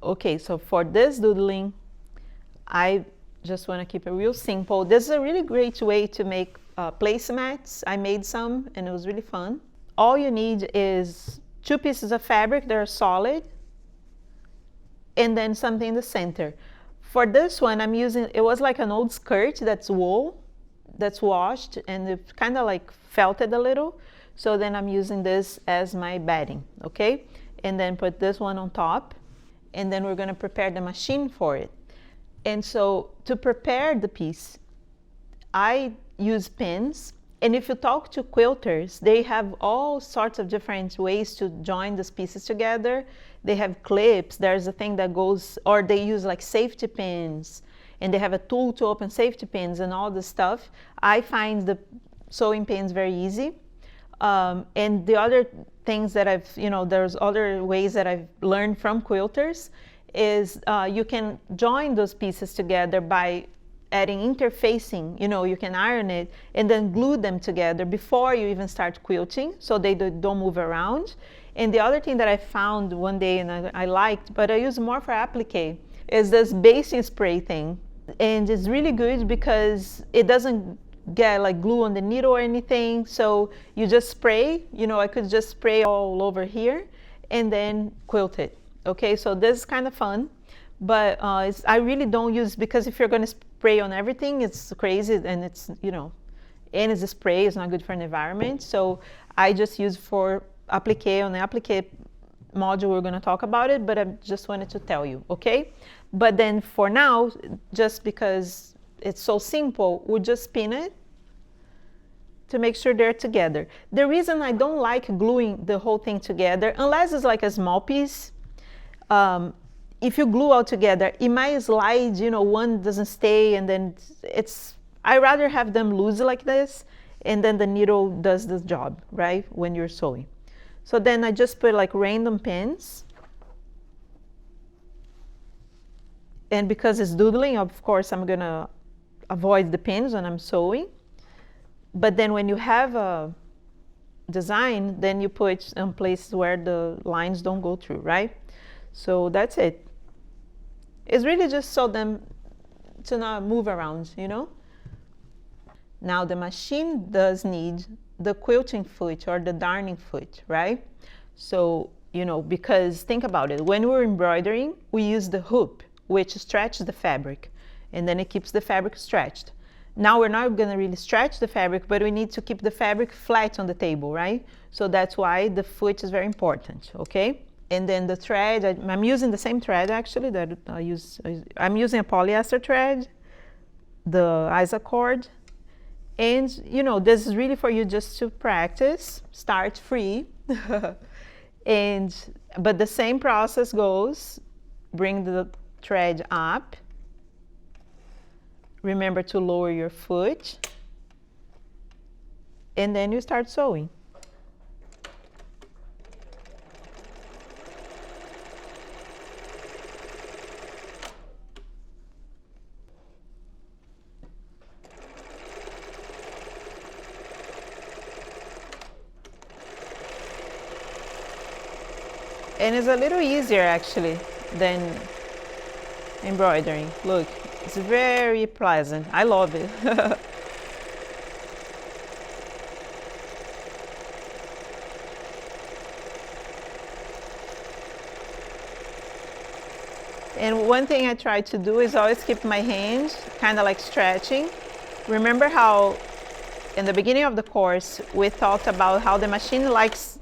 Okay, so for this doodling, I just want to keep it real simple. This is a really great way to make placemats. I made some and it was really fun. All you need is 2 pieces of fabric that are solid and then something in the center. For this one, I'm using, it was like an old skirt that's wool, that's washed, and it kind of like felted a little. So then I'm using this as my batting, okay? And then put this one on top, and then we're gonna prepare the machine for it. And so to prepare the piece, I use pins. And if you talk to quilters, they have all sorts of different ways to join these pieces together. They have clips, there's a thing that goes, or they use like safety pins, and they have a tool to open safety pins and all this stuff. I find the sewing pins very easy. And the other things that I've, there's other ways that I've learned from quilters is you can join those pieces together by adding interfacing. You can iron it and then glue them together before you even start quilting, so they don't move around. And the other thing that I found one day and I liked, but I use more for applique, is this basting spray thing. And it's really good because it doesn't get like glue on the needle or anything. So you just spray, I could just spray all over here and then quilt it. Okay, so this is kind of fun, but I really don't use, because if you're going to spray on everything, it's crazy, and it's, and it's a spray, it's not good for an environment. So I just use for applique. On the applique module, we're going to talk about it, but I just wanted to tell you, okay? But then for now, just because it's so simple, we'll just pin it to make sure they're together. The reason I don't like gluing the whole thing together, unless it's like a small piece, if you glue all together, it might slide, one doesn't stay, and then I rather have them loose like this, and then the needle does the job, right, when you're sewing. So then I just put like random pins. And because it's doodling, of course, I'm gonna avoid the pins when I'm sewing. But then when you have a design, then you put in places where the lines don't go through, right? So that's it. It's really just so them to not move around, Now the machine does need the quilting foot or the darning foot, right? So, because think about it, when we're embroidering, we use the hoop, which stretches the fabric, and then it keeps the fabric stretched. Now we're not going to really stretch the fabric, but we need to keep the fabric flat on the table, right? So that's why the foot is very important, okay? And then the thread, I'm using the same thread actually that I'm using a polyester thread, the Isacord. And this is really for you just to practice, start free. But the same process goes, bring the thread up. Remember to lower your foot. And then you start sewing. And it's a little easier actually than embroidering. Look, it's very pleasant. I love it. And one thing I try to do is always keep my hands kind of like stretching. Remember how in the beginning of the course we talked about how the machine likes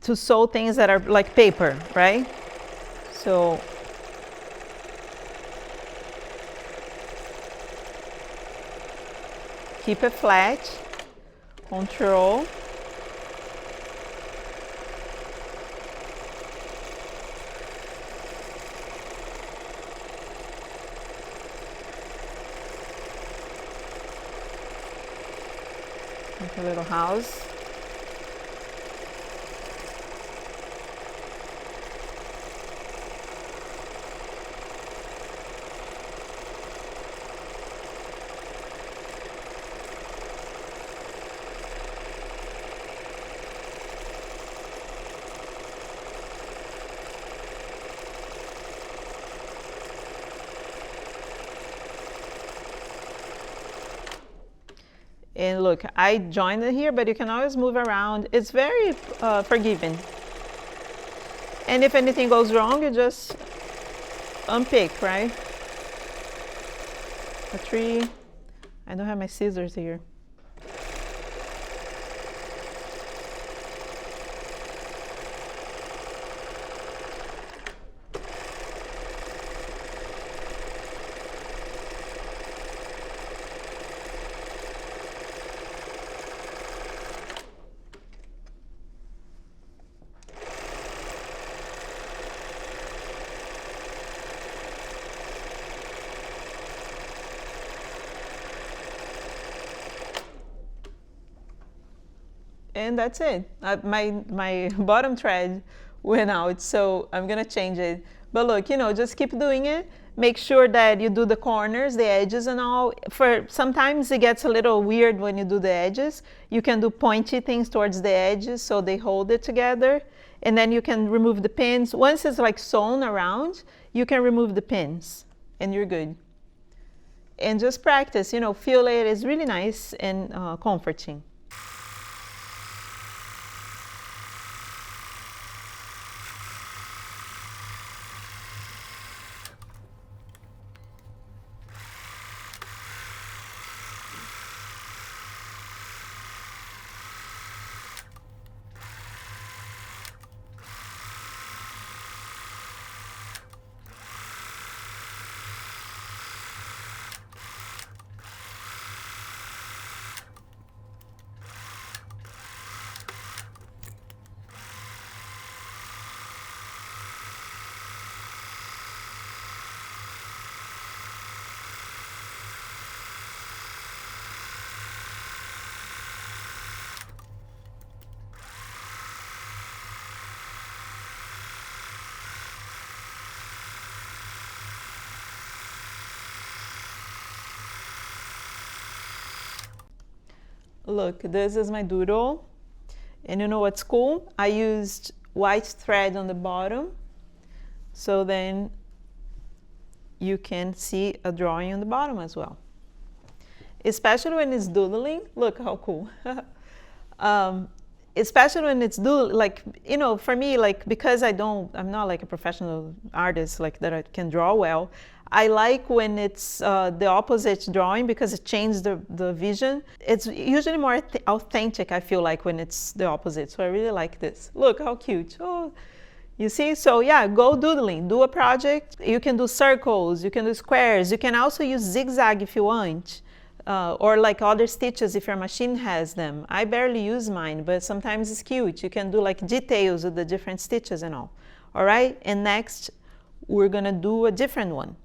to sew things that are like paper, right? So keep it flat, control. Make a little house. And look, I joined it here, but you can always move around. It's very forgiving. And if anything goes wrong, you just unpick, right? A tree. I don't have my scissors here. And that's it. My bottom thread went out, so I'm gonna change it. But look, you know, just keep doing it. Make sure that you do the corners, the edges and all. Sometimes it gets a little weird when you do the edges. You can do pointy things towards the edges so they hold it together. And then you can remove the pins. Once it's like sewn around, you can remove the pins and you're good. And just practice, you know, feel it. It's really nice and comforting. Look, this is my doodle. And you know what's cool? I used white thread on the bottom. So then you can see a drawing on the bottom as well. Especially when it's doodling. Look how cool. Especially when it's doodling, like, you know, for me, like, because I'm not like a professional artist, like that I can draw well. I like when it's the opposite drawing because it changes the vision. It's usually more authentic, I feel like, when it's the opposite. So I really like this. Look how cute. Oh, you see? So yeah, go doodling. Do a project. You can do circles. You can do squares. You can also use zigzag if you want. Or like other stitches if your machine has them. I barely use mine, but sometimes it's cute. You can do like details with the different stitches and all. All right? And next, we're going to do a different one.